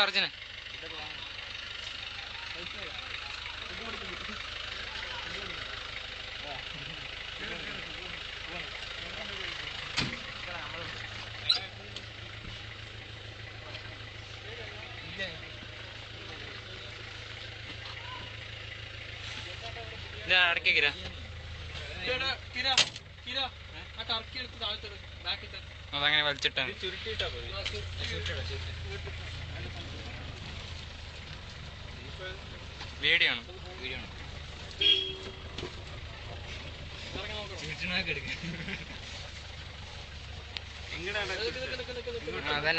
അർജുന അടക്കിര അതങ്ങനെ വലിച്ചിട്ടാ വീഡിയോ ആണ്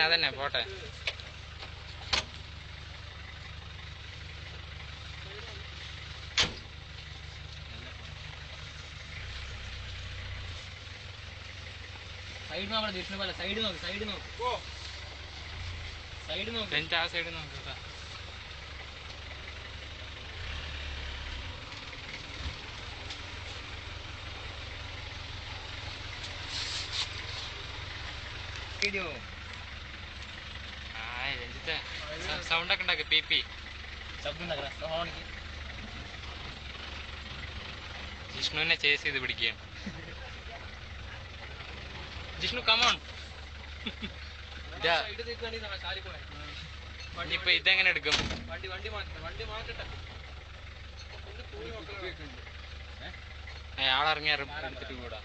അതന്നെ പോട്ടെ. സൈഡ് നോക്കണം ജിഷ്ണു പോലെ. സൈഡ് നോക്ക് സൈഡ് നോക്ക് സൈഡ് നോക്ക്. എന്റെ ആ സൈഡ് നോക്ക്. രഞ്ജിത്തെ സൗണ്ട് ഒക്കെ ഉണ്ടാക്കി പി പി ശബ്ദം ഉണ്ടാക്കണം. ജിഷ്ണുവിനെ ചേസ് ചെയ്ത് പിടിക്കുകയാണ്. ജിഷ്ണു കമോൺ. ഇനിയിപ്പൊ ഇതെങ്ങനെ എടുക്കും? ആളിറങ്ങി എടുത്തിട്ട് കൂടാ.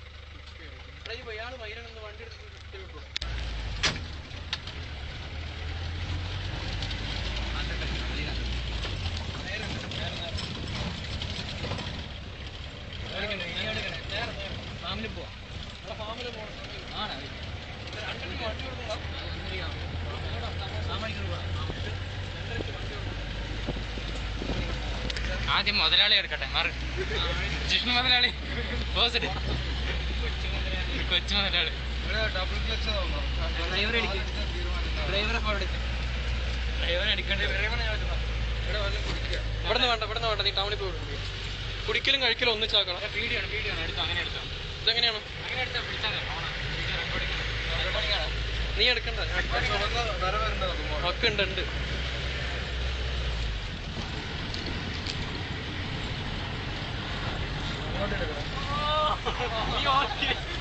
ഫാമിലി പോവാ. ആദ്യം മുതലാളി എടുക്കട്ടെ. മാറി ജിഷ്ണു മുതലാളി ബോസ് കൊച്ചു മുതലാളി. ഡ്രൈവറെ അടിക്കണ്ടേ? ഇവിടുന്ന് വേണ്ട നീ ടൗണിൽ പോയി കുടിക്കലും കഴിക്കലും ഒന്നിച്ചാക്കണം. വീഡിയോ ആണ് എടുത്തോ. അങ്ങനെ എടുത്തോ. ഇതെങ്ങനെയാണ് നീ എടുക്കണ്ട? ഒക്കെ ഉണ്ട്.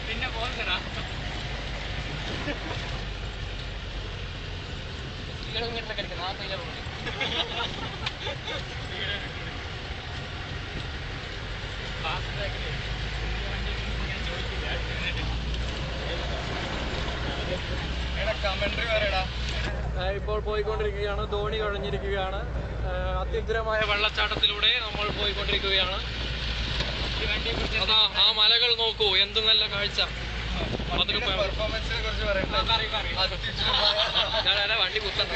പിന്നെ പോകണ്ടാ. ഇപ്പോൾ പോയിക്കൊണ്ടിരിക്കുകയാണ്. ധോണി കഴിഞ്ഞിരിക്കുകയാണ്. അത്യുഗ്രമായ വെള്ളച്ചാട്ടത്തിലൂടെ നമ്മൾ പോയിക്കൊണ്ടിരിക്കുകയാണ്. അതാ ആ മലകൾ നോക്കൂ, എന്ത് നല്ല കാഴ്ച. വണ്ടി കുത്തണ്ട.